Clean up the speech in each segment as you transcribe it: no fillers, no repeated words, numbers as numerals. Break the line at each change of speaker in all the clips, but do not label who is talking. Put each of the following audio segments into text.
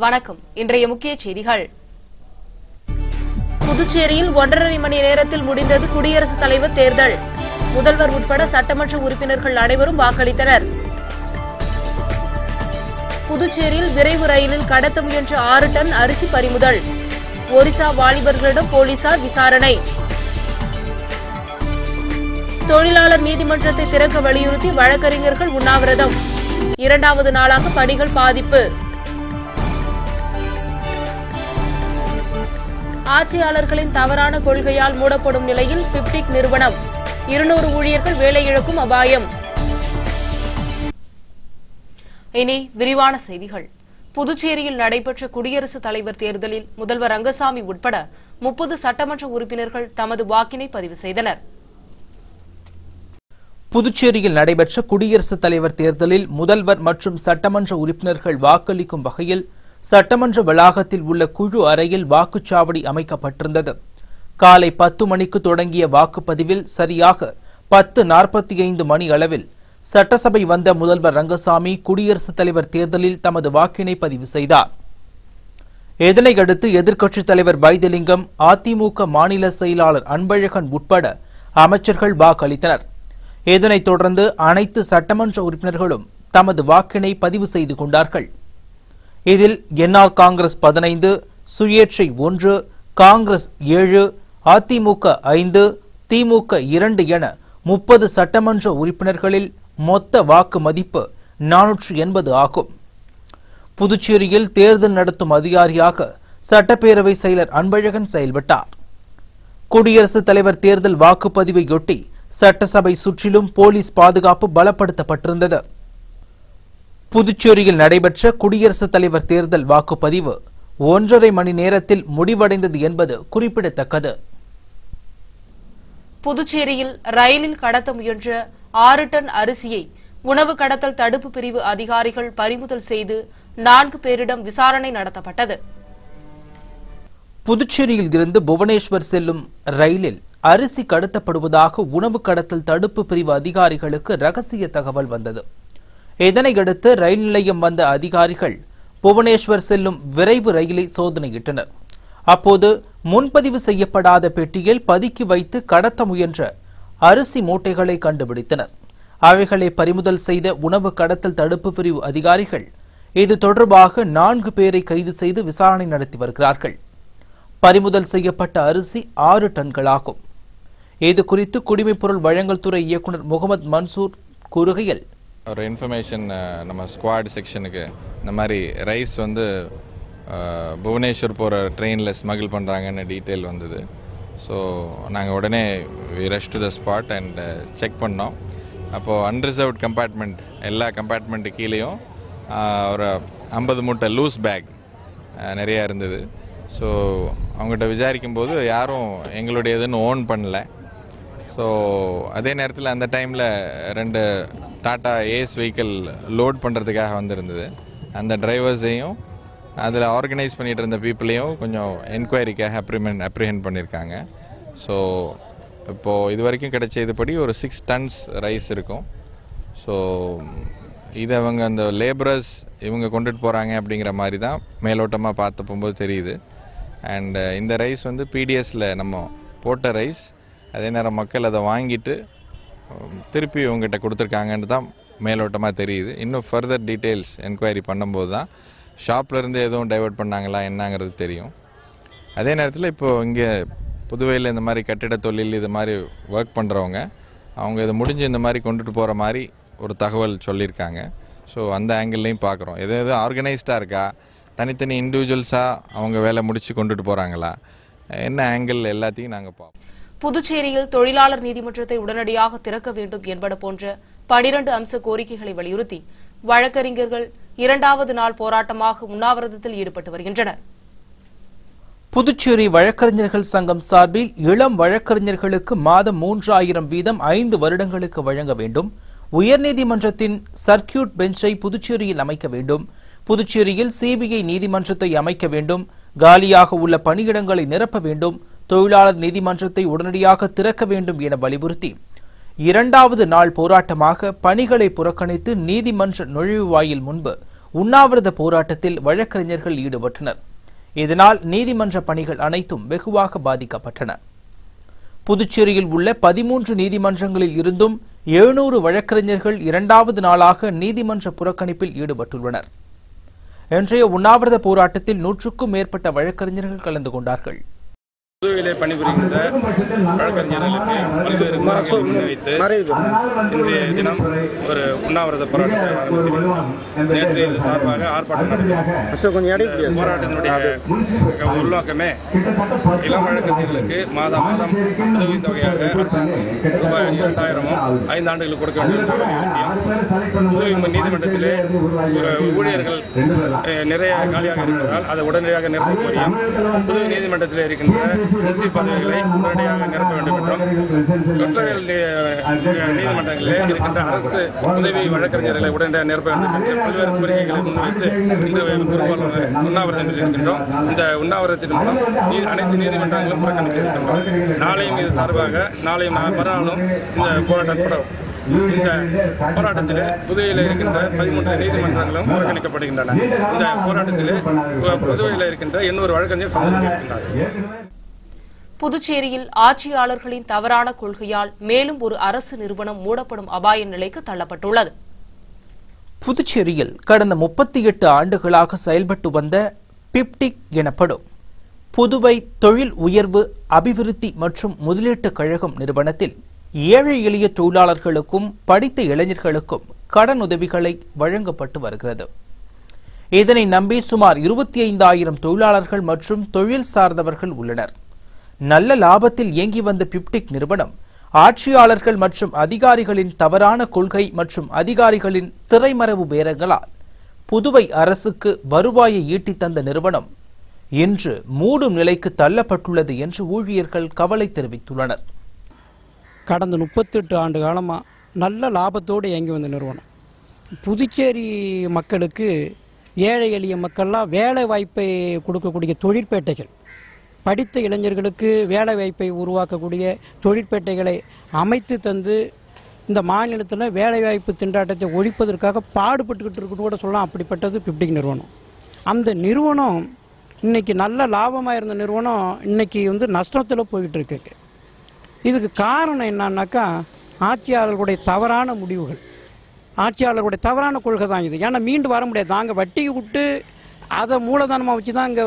வணக்கம். இன்றைய முக்கிய செய்திகள். புதுச்சேரியில் 1.5 மணி நேரத்தில் முடிந்தது குடியரசுத் தலைவர் தேர்தல். முதல்வர் உட்பட சட்டமன்ற உறுப்பினர்கள் அனைவரும் வாக்களித்தனர். புதுச்சேரியில் விரைவு ரயிலில் கடத்த முயன்ற 6 டன் அரிசி பறிமுதல். ஒரிசா வாலிபர்களிடம் போலீசார் விசாரணை. தொழிலாளர் நீதிமன்றத்தை திறக்க வலியுறுத்தி வழக்கறிஞர்கள் உண்ணாவிரதம். 2வது நாளாக பணிகள் பாதிப்பு. ஆட்சியாளர்களின் தவறான கொள்கையால் மூடப்படும் நிலையில் பிப்டிக் நிறுவனம் 200 ஊழியர்கள் வேலை இழக்கும் அபாயம். இனி விரிவான செய்திகள். புதுச்சேரியில் நடைபெற்ற குடியரசுத் தலைவர் தேர்தலில் முதல்வர் ரங்கசாமி உட்பட 30 சட்டமன்ற உறுப்பினர்கள் தமது வாக்கினை பதிவு செய்தனர்.
புதுச்சேரியில் நடைபெற்ற குடியரசுத் தலைவர் தேர்தலில் முதல்வர் மற்றும் சட்டமன்ற உறுப்பினர்கள் வாக்களிக்கும் வகையில் சட்டமன்ற வளாகத்தில் உள்ள குழு அறையில் வாக்குச்சாவடி அமைக்கப்பட்டிருந்தது. காலை 10 மணிக்கு தொடங்கிய வாக்குப்பதிவில் சரியாக 10:45 மணி அளவில் சட்டசபை வந்த முதல்வர் ரங்கசாமி குடியரசுத் தலைவர் தேர்தலில் தமது வாக்கினை பதிவு செய்தார். இதனையடுத்து எதிர்க்கட்சித் தலைவர் வைத்திலிங்கம், அதிமுக மாநில செயலாளர் அன்பழகன் உட்பட அமைச்சர்கள் வாக்களித்தனர். இதனைத் தொடர்ந்து அனைத்து சட்டமன்ற உறுப்பினர்களும் தமது வாக்கினை பதிவு செய்து கொண்டார்கள். இதில் என்ஆர் காங்கிரஸ் 15, சுயேட்சை 1, காங்கிரஸ் 7, அதிமுக 5, திமுக 2 என 30 சட்டமன்ற உறுப்பினர்களில் மொத்த வாக்கு மதிப்பு 480 ஆகும். புதுச்சேரியில் தேர்தல் நடத்தும் அதிகாரியாக சட்டப்பேரவை செயலர் அன்பழகன் செயல்பட்டார். குடியரசுத் தலைவர் தேர்தல் வாக்குப்பதிவையொட்டி சட்டசபை சுற்றிலும் போலீஸ் பாதுகாப்பு பலப்படுத்தப்பட்டிருந்தது. புதுச்சேரியில் நடைபெற்ற குடியரசுத் தலைவர் தேர்தல் வாக்குப்பதிவு 1.5 மணி நேரத்தில் முடிவடைந்தது என்பது குறிப்பிடத்தக்கது.
புதுச்சேரியில் ரயிலில் கடத்த முயன்ற 6 டன் அரிசியை உணவு கடத்தல் தடுப்பு பிரிவு அதிகாரிகள் பறிமுதல் செய்து 4 பேரிடம் விசாரணை நடத்தப்பட்டது.
புதுச்சேரியில் இருந்து புவனேஸ்வர் செல்லும் ரயிலில் அரிசி கடத்தப்படுவதாக உணவு கடத்தல் தடுப்பு பிரிவு அதிகாரிகளுக்கு ரகசிய தகவல் வந்தது. இதனையடுத்து ரயில் நிலையம் வந்த அதிகாரிகள் புவனேஸ்வர் செல்லும் விரைவு ரயிலை சோதனையிட்டனர். அப்போது முன்பதிவு செய்யப்படாத பெட்டியில் பதுக்கி வைத்து கடத்த முயன்ற அரிசி மூட்டைகளை கண்டுபிடித்தனர். அவைகளை பறிமுதல் செய்த உணவு கடத்தல் தடுப்பு பிரிவு அதிகாரிகள் இது தொடர்பாக 4 பேரை கைது செய்து விசாரணை நடத்தி வருகிறார்கள். பறிமுதல் செய்யப்பட்ட அரிசி 6 டன்களாகும். இது குறித்து குடிமைப்பொருள் வழங்கல் துறை இயக்குநர் முகமது மன்சூர் கூறுகையில்,
ஒரு இன்ஃபர்மேஷன் நம்ம ஸ்குவாட் செக்ஷனுக்கு இந்த மாதிரி ரைஸ் வந்து புவனேஸ்வர் போகிற ட்ரெயினில் ஸ்மகிள் பண்ணுறாங்கன்னு டீட்டெயில் வந்தது. ஸோ நாங்கள் உடனே we rush to the spot and check பண்ணோம். அப்போது அன்ரிசர்வ்ட் கம்பார்ட்மெண்ட் எல்லா கம்பார்ட்மெண்ட்டு கீழேயும் ஒரு 50 மூட்டை லூஸ் பேக் நிறையா இருந்தது. ஸோ அவங்ககிட்ட விசாரிக்கும்போது யாரும் எங்களுடையதுன்னு ஓன் பண்ணல. ஸோ அதே நேரத்தில் அந்த டைமில் 2 டாடா ஏஸ் வெஹிக்கிள் லோட் பண்ணுறதுக்காக வந்திருந்தது. அந்த டிரைவர்ஸையும் அதில் ஆர்கனைஸ் பண்ணிகிட்டு இருந்த பீப்புளையும் கொஞ்சம் என்கொயரிக்காக அப்ரிஹெண்ட் பண்ணியிருக்காங்க. ஸோ இப்போது இது வரைக்கும் கிடைச்ச இதுபடி ஒரு 6 டன்ஸ் ரைஸ் இருக்கும். ஸோ இது அவங்க அந்த லேபரர்ஸ் இவங்க கொண்டுட்டு போகிறாங்க அப்படிங்கிற மாதிரி தான் மேலோட்டமாக பார்த்து போகும்போது தெரியுது. அண்ட் இந்த ரைஸ் வந்து பிடிஎஸில் நம்ம போட்ட ரைஸ். அதே நேரம் மக்கள் அதை வாங்கிட்டு திருப்பி இவங்ககிட்ட கொடுத்துருக்காங்கன்னு தான் மேலோட்டமாக தெரியுது. இன்னும் ஃபர்தர் டீட்டெயில்ஸ் என்கொயரி பண்ணும்போது தான் ஷாப்லேருந்து எதுவும் டைவெர்ட் பண்ணாங்களா என்னங்கிறது தெரியும். அதே நேரத்தில் இப்போது இங்கே புதுவையில் இந்த மாதிரி கட்டிட தொழில் இது மாதிரி ஒர்க் பண்ணுறவங்க அவங்க இதை முடிஞ்சு இந்த மாதிரி கொண்டுட்டு போகிற மாதிரி ஒரு தகவல் சொல்லியிருக்காங்க. ஸோ அந்த ஆங்கிள்லையும் பார்க்குறோம். எது ஆர்கனைஸ்டாக இருக்கா, தனித்தனி இண்டிவிஜுவல்ஸாக அவங்க வேலை முடித்து கொண்டுட்டு போகிறாங்களா, என்ன ஆங்கிள் எல்லாத்தையும் நாங்கள் பார்ப்போம்.
புதுச்சேரியில் தொழிலாளர் நீதிமன்றத்தை உடனடியாக திறக்க வேண்டும் என்பது போன்ற 12 அம்ச கோரிக்கைகளை வலியுறுத்தி வழக்கறிஞர்கள் 2வது நாள் போராட்டமாக உண்ணாவிரதத்தில் ஈடுபட்டு வருகின்றனர்.
புதுச்சேரி வழக்கறிஞர்கள் சங்கம் சார்பில் இளம் வழக்கறிஞர்களுக்கு மாதம் 3000 வீதம் 5 வருடங்களுக்கு வழங்க வேண்டும். உயர்நீதிமன்றத்தின் சர்க்கியூட் பெஞ்சை புதுச்சேரியில் அமைக்க வேண்டும். புதுச்சேரியில் சிபிஐ நீதிமன்றத்தை அமைக்க வேண்டும். காலியாக உள்ள பணியிடங்களை நிரப்ப வேண்டும். தொழிலாளர் நீதிமன்றத்தை உடனடியாக திறக்க வேண்டும் என வலியுறுத்தி 2வது நாள் போராட்டமாக பணிகளை புறக்கணித்து நீதிமன்ற நுழைவு வாயில் முன்பு உண்ணாவிரத போராட்டத்தில் வழக்கறிஞர்கள் ஈடுபட்டனர். இதனால் நீதிமன்ற பணிகள் அனைத்தும் வெகுவாக பாதிக்கப்பட்டன. புதுச்சேரியில் உள்ள 13 நீதிமன்றங்களில் இருந்தும் 700 வழக்கறிஞர்கள் 2வது நாளாக நீதிமன்ற புறக்கணிப்பில் ஈடுபட்டுள்ளனர். இன்றைய உண்ணாவிரத போராட்டத்தில் 100க்கும் மேற்பட்ட வழக்கறிஞர்கள் கலந்து கொண்டார்கள்.
புதுவையிலே பணிபுரிகின்ற வழக்கறிஞர்களுக்கு பல்வேறு கோரிக்கைகளை முன்வைத்து இன்றைய தினம் ஒரு உண்ணாவிரத போராட்டத்தை ஆரம்பிக்கிறோம். நேற்று இது சார்பாக ஆர்ப்பாட்டம் நடத்தினோம். போராட்டத்தினுடைய உள்நோக்கமே இளம் வழக்கறிஞர்களுக்கு மாதம் உதவித்தொகையாக அரசாங்கம் ரூபாய் 2000 5 ஆண்டுகளுக்கு கொடுக்க வேண்டும். புதுவை நீதிமன்றத்திலே ஊழியர்கள் நிறைய காலியாக இருப்பதால் அதை உடனடியாக நிரப்ப கோரியும் புதுவை நீதிமன்றத்தில் இருக்கின்ற முன்சிப் பதவிகளை உடனடியாக நிரப்ப வேண்டும் என்றும் குற்றவியல் நீதிமன்றங்களிலே இருக்கின்ற அரசு உதவி வழக்கறிஞர்களை உடனடியாக நிரப்ப வேண்டும் என்று பல்வேறு கோரிக்கைகளை முன்வைத்து இன்று உண்ணாவிரதம் இருக்கின்றோம். இந்த உண்ணாவிரதத்தின் மூலம் அனைத்து நீதிமன்றங்களும் புறக்கணிக்க இருக்கின்றோம். நாளையும் இது சார்பாக நாளையும் மறுநாளும் இந்த போராட்டம் தொடரும். இந்த போராட்டத்தில் புதுவையில் இருக்கின்ற 13 நீதிமன்றங்களும் புறக்கணிக்கப்படுகின்றன. இந்த போராட்டத்தில் புதுவையில் இருக்கின்ற 800 வழக்கறிஞர் கலந்து
புதுச்சேரியில் ஆட்சியாளர்களின் தவறான கொள்கையால் மேலும் ஒரு அரசு நிறுவனம் மூடப்படும் அபாய நிலைக்கு தள்ளப்பட்டுள்ளது.
புதுச்சேரியில் கடந்த 38 ஆண்டுகளாக செயல்பட்டு வந்த பிப்டிக் எனப்படும் புதுவை தொழில் உயர்வு அபிவிருத்தி மற்றும் முதலீட்டு கழகம் நிறுவனத்தில் ஏழை எளிய தொழிலாளர்களுக்கும் படித்த இளைஞர்களுக்கும் கடன் உதவிகளை வழங்கப்பட்டு வருகிறது. இதனை நம்பி சுமார் 25,000 தொழிலாளர்கள் மற்றும் தொழில் சார்ந்தவர்கள் உள்ளனர். நல்ல லாபத்தில் இயங்கி வந்த பிப்டிக் நிறுவனம் ஆட்சியாளர்கள் மற்றும் அதிகாரிகளின் தவறான கொள்கை மற்றும் அதிகாரிகளின் திரைமறைவு பேரங்களால் புதுவை அரசுக்கு வருவாயை ஈட்டி தந்த நிறுவனம் இன்று மூடும் நிலைக்கு தள்ளப்பட்டுள்ளது என்று ஊழியர்கள் கவலை தெரிவித்துள்ளனர்.
கடந்த 38 ஆண்டு காலமாக நல்ல லாபத்தோடு இயங்கி வந்த நிறுவனம் புதுச்சேரி மக்களுக்கு ஏழை எளிய மக்கள்லாம் வேலை வாய்ப்பை கொடுக்கக்கூடிய தொழிற்பேட்டைகள், படித்த இளைஞர்களுக்கு வேலை வாய்ப்பை உருவாக்கக்கூடிய தொழிற்பேட்டைகளை அமைத்து தந்து இந்த மாநிலத்தில் வேலைவாய்ப்பு திண்டாட்டத்தை ஒழிப்பதற்காக பாடுபட்டுக்கிட்டு இருக்குன்னு கூட சொல்லலாம். அப்படிப்பட்டது பிப்டிக் நிறுவனம். அந்த நிறுவனம் இன்றைக்கி நல்ல லாபமாக இருந்த நிறுவனம் இன்றைக்கி நஷ்டத்தில் போய்கிட்டு இருக்கு. இதுக்கு காரணம் என்னன்னாக்கா ஆட்சியாளர்களுடைய தவறான முடிவுகள், ஆட்சியாளர்களுடைய தவறான கொள்கை தான் இது. ஏன்னா மீண்டு வர முடியாது. நாங்கள் வட்டி விட்டு அதை மூலதனமாக வச்சு தான் இங்கே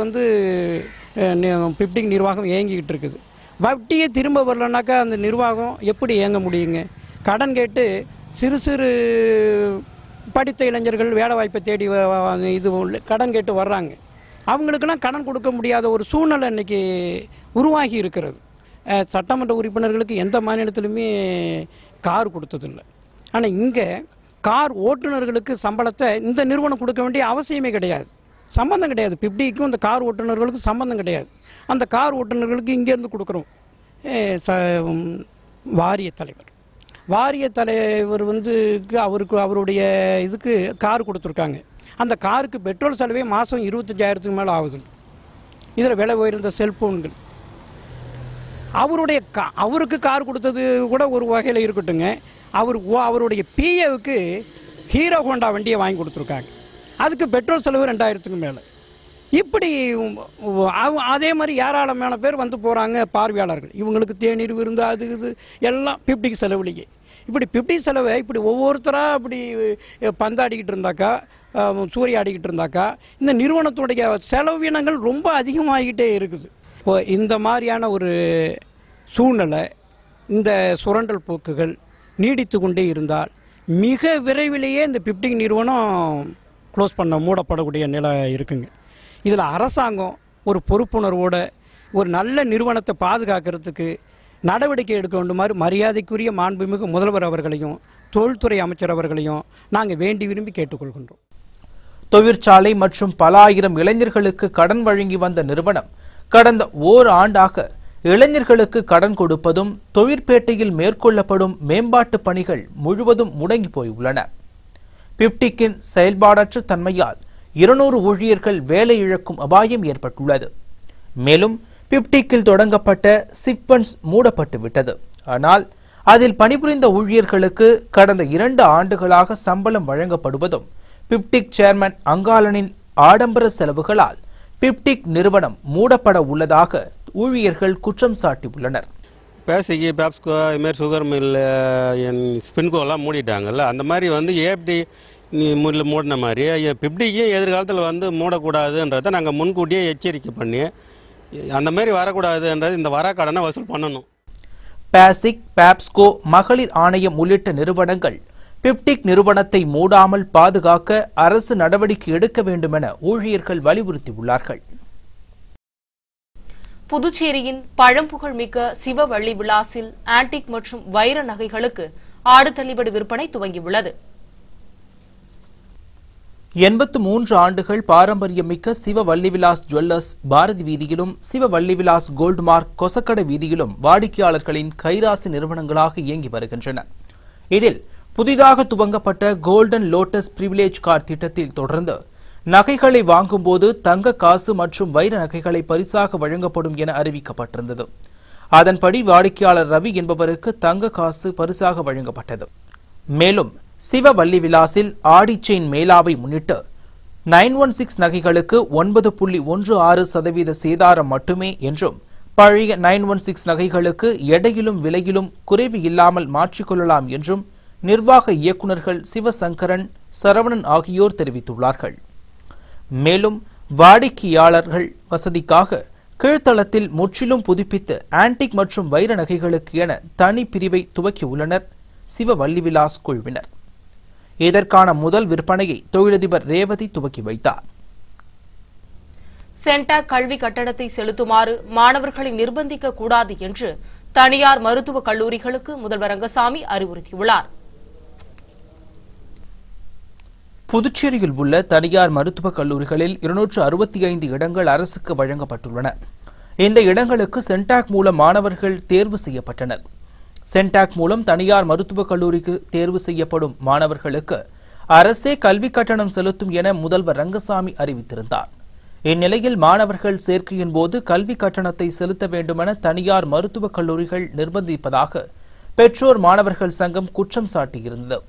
பிப்டிக் நிர்வாகம் இயங்கிக்கிட்டு இருக்குது. வட்டியை திரும்ப வரலனாக்கா அந்த நிர்வாகம் எப்படி இயங்க முடியுங்க? கடன் கேட்டு சிறு சிறு படித்த இளைஞர்கள் வேலை வாய்ப்பை தேடி இது கடன் கேட்டு வர்றாங்க. அவங்களுக்கெல்லாம் கடன் கொடுக்க முடியாத ஒரு சூழ்நிலை இன்றைக்கி உருவாகி இருக்கிறது. சட்டமன்ற உறுப்பினர்களுக்கு எந்த மாநிலத்திலுமே கார் கொடுத்ததில்லை. ஆனால் இங்கே கார் ஓட்டுநர்களுக்கு சம்பளத்தை இந்த நிறுவனம் கொடுக்க வேண்டிய அவசியமே கிடையாது, சம்பந்தம் கிடையாது. பிப்டிக்கும் இந்த கார் ஓட்டுநர்களுக்கு சம்பந்தம் கிடையாது. அந்த கார் ஓட்டுநர்களுக்கு இங்கேருந்து கொடுக்குறோம். வாரிய தலைவர் அவருடைய இதுக்கு கார் கொடுத்துருக்காங்க. அந்த காருக்கு பெட்ரோல் செலவே மாதம் 25,000க்கு மேலே ஆகுது. இதில் விலை உயர்ந்த செல்ஃபோன்கள், அவருக்கு கார் கொடுத்தது கூட ஒரு வகையில் இருக்கட்டுங்க. அவருடைய பிஏவுக்கு ஹீரோ ஹோண்டா வண்டியை வாங்கி கொடுத்துருக்காங்க. அதுக்கு பெட்ரோல் செலவு 2,000க்கு மேலே. இப்படி அதே மாதிரி ஏராளமான பேர் போகிறாங்க பார்வையாளர்கள். இவங்களுக்கு தேநீர் விருந்து அது இது எல்லாம் பிப்டிக் செலவுலேயே. இப்படி பிப்டிக் செலவை இப்படி ஒவ்வொருத்தராக இப்படி பந்தாடிக்கிட்டு இருந்தாக்கா, சூறையாடிக்கிட்டு இருந்தாக்கா இந்த நிறுவனத்துடைய செலவினங்கள் ரொம்ப அதிகமாகிக்கிட்டே இருக்குது. இப்போ இந்த மாதிரியான ஒரு சூழ்நிலை, இந்த சுரண்டல் போக்குகள் நீடித்து கொண்டே இருந்தால் மிக விரைவிலேயே இந்த பிப்டிக் நிறுவனம் மூடப்படக்கூடிய நிலை இருக்குங்க. இதில் அரசாங்கம் ஒரு பொறுப்புணர்வோடு ஒரு நல்ல நிறுவனத்தை பாதுகாக்கிறதுக்கு நடவடிக்கை எடுக்க வேண்டுமாறு மரியாதைக்குரிய மாண்புமிகு முதல்வர் அவர்களையும் தொழில்துறை அமைச்சர் அவர்களையும் நாங்கள் வேண்டி விரும்பி கேட்டுக்கொள்கின்றோம்.
தொழிற்சாலை மற்றும் பல ஆயிரம் இளைஞர்களுக்கு கடன் வழங்கி வந்த நிறுவனம் கடந்த ஓராண்டாக இளைஞர்களுக்கு கடன் கொடுப்பதும் தொழிற்பேட்டையில் மேற்கொள்ளப்படும் மேம்பாட்டு பணிகள் முழுவதும் முடங்கி போயுள்ளன. பிப்டிக்கின் செயல்பாடற்ற தன்மையால் 200 ஊழியர்கள் வேலை இழக்கும் அபாயம் ஏற்பட்டுள்ளது. மேலும் பிப்டிக்கில் தொடங்கப்பட்ட சிப்பன்ஸ் மூடப்பட்டு விட்டது. ஆனால் அதில் பணிபுரிந்த ஊழியர்களுக்கு கடந்த 2 ஆண்டுகளாக சம்பளம் வழங்கப்படுவதும் பிப்டிக் சேர்மன் அங்காளனின் ஆடம்பர செலவுகளால் பிப்டிக் நிறுவனம் மூடப்பட உள்ளதாக ஊழியர்கள் குற்றம் சாட்டியுள்ளனர்.
பேசிக்கு பேப்ஸ்கோ இதுமாரி சுகர் மில் ஸ்பின்கோலாம் மூடிட்டாங்கல்ல, அந்த மாதிரி வந்து ஏஎஃப்டி மில் மூடின மாதிரி பிப்டிக்கு எதிர்காலத்தில் மூடக்கூடாதுன்றதை நாங்கள் முன்கூட்டியே எச்சரிக்கை பண்ணி அந்த மாதிரி வரக்கூடாதுன்றது இந்த வர கடனை வசூல் பண்ணணும்.
பேசிக், பேப்ஸ்கோ, மகளிர் ஆணையம் உள்ளிட்ட நிறுவனங்கள் பிப்டிக் நிறுவனத்தை மூடாமல் பாதுகாக்க அரசு நடவடிக்கை எடுக்க வேண்டும் என ஊழியர்கள் வலியுறுத்தியுள்ளார்கள்.
புதுச்சேரியின் பழம்புகழ் மிக்க சிவவள்ளி விலாசில் ஆன்டிக் மற்றும் வைர நகைகளுக்கு ஆடு தள்ளுபடி விற்பனை துவங்கியுள்ளது.
83 ஆண்டுகள் பாரம்பரியமிக்க சிவவள்ளிவிலாஸ் ஜுவல்லர்ஸ் பாரதி வீதியிலும் சிவவள்ளிவிலாஸ் கோல்ட்மார்க் கொசக்கடை வீதியிலும் வாடிக்கையாளர்களின் கைராசி நிறுவனங்களாக இயங்கி வருகின்றன. இதில் புதிதாக துவங்கப்பட்ட கோல்டன் லோட்டஸ் பிரிவிலேஜ் கார்டு திட்டத்தில் தொடர்ந்து நகைகளை வாங்கும்போது தங்க காசு மற்றும் வைர நகைகளை பரிசாக வழங்கப்படும் என அறிவிக்கப்பட்டிருந்தது. அதன்படி வாடிக்கையாளர் ரவி என்பவருக்கு தங்க காசு பரிசாக வழங்கப்பட்டது. மேலும் சிவவள்ளி விலாசில் ஆடி செயின் மேளாவை முன்னிட்டு 916 நகைகளுக்கு 9.16% சேதாரம் மட்டுமே என்றும் பழைய 916 நகைகளுக்கு எடையிலும் விலையிலும் குறைவு இல்லாமல் மாற்றிக்கொள்ளலாம் என்றும் நிர்வாக இயக்குநர்கள் சிவசங்கரன், சரவணன் ஆகியோர் தெரிவித்துள்ளார்கள். மேலும் வாடிக்கையாளர்கள் வசதிக்காக கீழ்த்தளத்தில் முற்றிலும் புதுப்பித்து ஆன்டிக் மற்றும் வைர நகைகளுக்கு என தனி பிரிவை துவக்கியுள்ளனர் சிவவள்ளிவிலாஸ் குழுவினர். இதற்கான முதல் விற்பனையை தொழிலதிபர் ரேவதி துவக்கி வைத்தார்.
சென்டாக் கல்வி கட்டணத்தை செலுத்துமாறு மாணவர்களை நிர்பந்திக்க கூடாது என்று தனியார் மருத்துவக் கல்லூரிகளுக்கு முதல்வர் ரங்கசாமி அறிவுறுத்தியுள்ளார்.
புதுச்சேரியில் உள்ள தனியார் மருத்துவக் கல்லூரிகளில் 265 இடங்கள் அரசுக்கு வழங்கப்பட்டுள்ளன. இந்த இடங்களுக்கு சென்டாக் மூலம் மாணவர்கள் தேர்வு செய்யப்பட்டனர். சென்டாக் மூலம் தனியார் மருத்துவக் கல்லூரிக்கு தேர்வு செய்யப்படும் மாணவர்களுக்கு அரசே கல்வி கட்டணம் செலுத்தும் என முதல்வர் ரங்கசாமி அறிவித்திருந்தார். இந்நிலையில் மாணவர்கள் சேர்க்கையின் போது கல்வி கட்டணத்தை செலுத்த வேண்டுமென தனியார் மருத்துவக் கல்லூரிகள் நிர்பந்திப்பதாக பெற்றோர் மாணவர்கள் சங்கம் குற்றம் சாட்டியிருந்தது.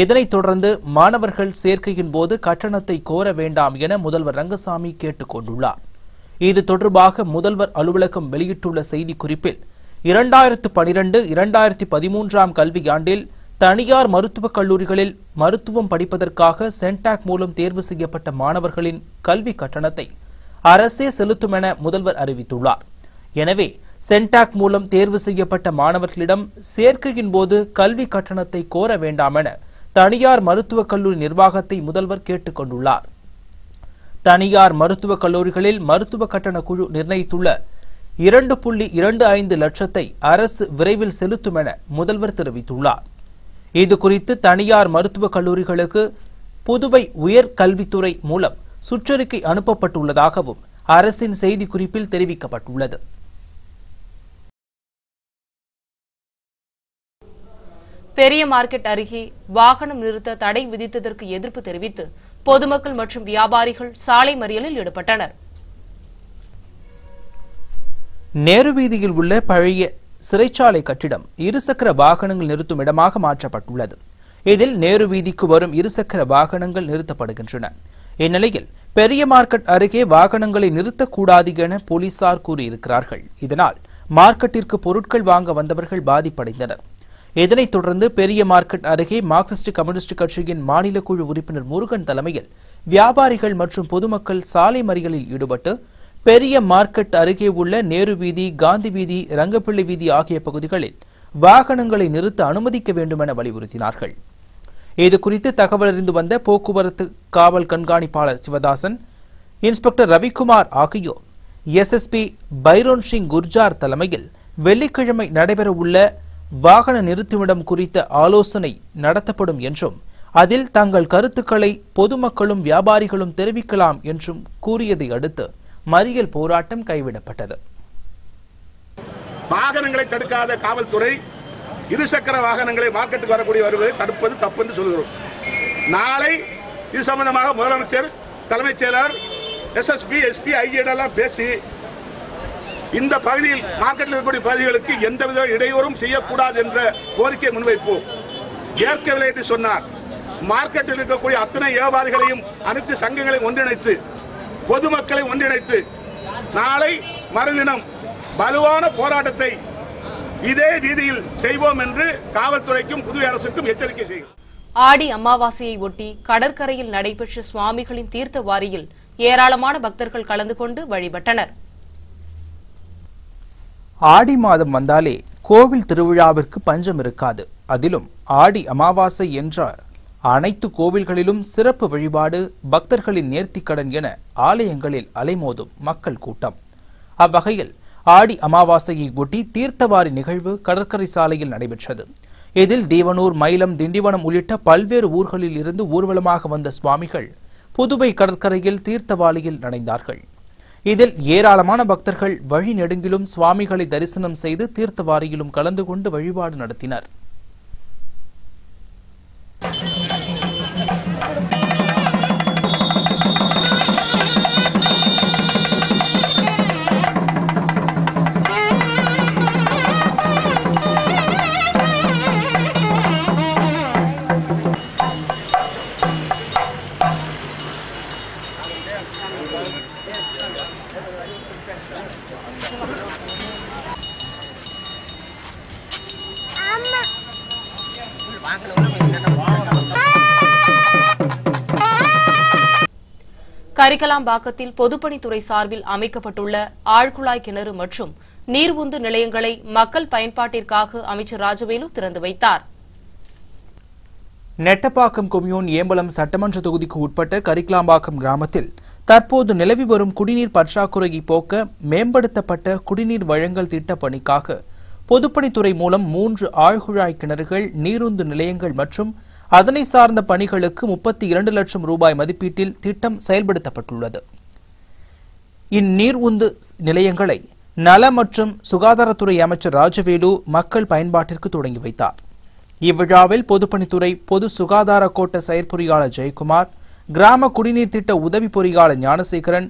இதனைத் தொடர்ந்து மாணவர்கள் சேர்க்கையின் போது கட்டணத்தை கோர வேண்டாம் என முதல்வர் ரங்கசாமி கேட்டுக் கொண்டுள்ளார். இது தொடர்பாக முதல்வர் அலுவலகம் வெளியிட்டுள்ள செய்திக்குறிப்பில் 2012-2013 கல்வியாண்டில் தனியார் மருத்துவக் கல்லூரிகளில் மருத்துவம் படிப்பதற்காக சென்டாக் மூலம் தேர்வு செய்யப்பட்ட மாணவர்களின் கல்வி கட்டணத்தை அரசே செலுத்தும் என முதல்வர் அறிவித்துள்ளார். எனவே சென்டாக் மூலம் தேர்வு செய்யப்பட்ட மாணவர்களிடம் சேர்க்கையின் போது கல்வி கட்டணத்தை கோர வேண்டாம் என தனியார் மருத்துவக் கல்லூரி நிர்வாகத்தை முதல்வர் கேட்டுக் கொண்டுள்ளார். தனியார் மருத்துவக் கல்லூரிகளில் மருத்துவ கட்டண குழு நிர்ணயித்துள்ள 2.25 லட்சத்தை அரசு விரைவில் செலுத்தும் என முதல்வர் தெரிவித்துள்ளார். இதுகுறித்து தனியார் மருத்துவக் கல்லூரிகளுக்கு புதுவை உயர்கல்வித்துறை மூலம் சுற்றறிக்கை அனுப்பப்பட்டுள்ளதாகவும் அரசின் செய்திக்குறிப்பில் தெரிவிக்கப்பட்டுள்ளது.
பெரிய மார்க்கெட் அருகே வாகனம் நிறுத்த தடை விதித்ததற்கு எதிர்ப்பு தெரிவித்து பொதுமக்கள் மற்றும் வியாபாரிகள் சாலை மறியலில் ஈடுபட்டனர்.
நேரு வீதியில் உள்ள பழைய சிறைச்சாலை கட்டிடம் இருசக்கர வாகனங்கள் நிறுத்தும் இடமாக மாற்றப்பட்டுள்ளது. இதில் நேரு வீதிக்கு வரும் இருசக்கர வாகனங்கள் நிறுத்தப்படுகின்றன. இந்நிலையில் பெரிய மார்க்கெட் அருகே வாகனங்களை நிறுத்தக்கூடாது என போலீசார் கூறியிருக்கிறார்கள். இதனால் மார்க்கெட்டிற்கு பொருட்கள் வாங்க வந்தவர்கள் பாதிப்படைந்தனர். இதனைத் தொடர்ந்து பெரிய மார்க்கெட் அருகே மார்க்சிஸ்ட் கம்யூனிஸ்ட் கட்சியின் மாநில குழு உறுப்பினர் முருகன் தலைமையில் வியாபாரிகள் மற்றும் பொதுமக்கள் சாலை மறியலில் ஈடுபட்டு பெரிய மார்க்கெட் அருகே உள்ள நேரு வீதி, காந்தி வீதி, ரங்கப்பிள்ளை வீதி ஆகிய பகுதிகளில் வாகனங்களை நிறுத்த அனுமதிக்க வேண்டும் என வலியுறுத்தினார்கள். இதுகுறித்து தகவல் அறிந்து வந்த போக்குவரத்து காவல் கண்காணிப்பாளர் சிவதாசன், இன்ஸ்பெக்டர் ரவிக்குமார் ஆகியோர் எஸ்எஸ்பி பைரோன் சிங் குர்ஜார் தலைமையில் வெள்ளிக்கிழமை நடைபெறவுள்ள வாகன நிறுத்துமிடம் குறித்த ஆலோசனை நடத்தப்படும் என்றும் அதில் தங்கள் கருத்துக்களை பொதுமக்களும் வியாபாரிகளும் தெரிவிக்கலாம் என்றும் கூறியதை அடுத்து மறியல் போராட்டம் கைவிடப்பட்டது.
வாகனங்களை தடுக்காத காவல்துறை இருசக்கர வாகனங்களை மார்க்கெட்டுக்கு வரக்கூடிய வருவதை தடுப்பது தப்பு என்று சொல்கிறோம். நாளை இது சம்பந்தமாக முதலமைச்சர், தலைமைச் செயலர், எஸ்எஸ்பி, எஸ்பி, ஐஜியிடம் பேசி இந்த பகுதியில் மார்க்கெட்டில் இருக்கக்கூடிய பகுதிகளுக்கு எந்தவித இடையூறும் செய்யக்கூடாது என்ற கோரிக்கை முன்வைப்போம். ஏற்கவில்லை என்று சொன்னார். மார்க்கெட்டில் இருக்கக்கூடிய அத்தனை வியாபாரிகளையும் அனைத்து சங்கங்களையும் ஒன்றிணைத்து பொதுமக்களை ஒன்றிணைத்து நாளை மறுதினம் வலுவான போராட்டத்தை இதே வீதியில் செய்வோம் என்று காவல்துறைக்கும் புதுவை அரசுக்கும் எச்சரிக்கை செய்கிறோம்.
ஆடி அமாவாசையை ஒட்டி கடற்கரையில் நடைபெற்ற சுவாமிகளின் தீர்த்த வாரியில் ஏராளமான பக்தர்கள் கலந்து கொண்டு வழிபட்டனர்.
ஆடி மாதம் வந்தாலே கோவில் திருவிழாவிற்கு பஞ்சம் இருக்காது. அதிலும் ஆடி அமாவாசை என்ற அனைத்து கோவில்களிலும் சிறப்பு வழிபாடு, பக்தர்களின் நேர்த்திக்கடன் என ஆலயங்களில் அலைமோதும் மக்கள் கூட்டம். அவ்வகையில் ஆடி அமாவாசையை ஒட்டி தீர்த்தவாரி நிகழ்வு கடற்கரை சாலையில் நடைபெற்றது. இதில் தீவனூர், மயிலம், திண்டிவனம் உள்ளிட்ட பல்வேறு ஊர்களில் இருந்து ஊர்வலமாக வந்த சுவாமிகள் புதுவை கடற்கரையில் தீர்த்தவாரியில் நடைந்தார்கள். இதில் ஏராளமான பக்தர்கள் வழி நெடுங்கிலும் சுவாமிகளை தரிசனம் செய்து தீர்த்தவாரியிலும் கலந்து கொண்டு வழிபாடு நடத்தினர்.
கரிக்கலாம்பாக்கத்தில் பொதுப்பணித்துறை சார்பில் அமைக்கப்பட்டுள்ள ஆழ்குழாய் கிணறு மற்றும் நீர் உந்து நிலையங்களை மக்கள் பயன்பாட்டிற்காக அமைச்சர் ராஜவேலு திறந்து வைத்தார்.
நெட்டப்பாக்கம் கொம்யூன் ஏம்பலம் சட்டமன்ற தொகுதிக்கு உட்பட்ட கரிக்கலாம்பாக்கம் கிராமத்தில் தற்போது நிலவி வரும் குடிநீர் பற்றாக்குறையை போக்க மேம்படுத்தப்பட்ட குடிநீர் வழங்கல் திட்ட பணிக்காக பொதுப்பணித்துறை மூலம் 3 ஆழ்குழாய் கிணறுகள், நீருந்து நிலையங்கள் மற்றும் அதனை சார்ந்த பணிகளுக்கு 32 லட்சம் ரூபாய் மதிப்பீட்டில் திட்டம் செயல்படுத்தப்பட்டுள்ளது. இந்நீர் உந்து நிலையங்களை நல மற்றும் சுகாதாரத்துறை அமைச்சர் ராஜவேலு மக்கள் பயன்பாட்டிற்கு தொடங்கி வைத்தார். இவ்விழாவில் பொதுப்பணித்துறை பொது சுகாதார கோட்ட செயற்பொறியாளர் ஜெயக்குமார், கிராம குடிநீர் திட்ட உதவி பொறியாளர் ஞானசேகரன்,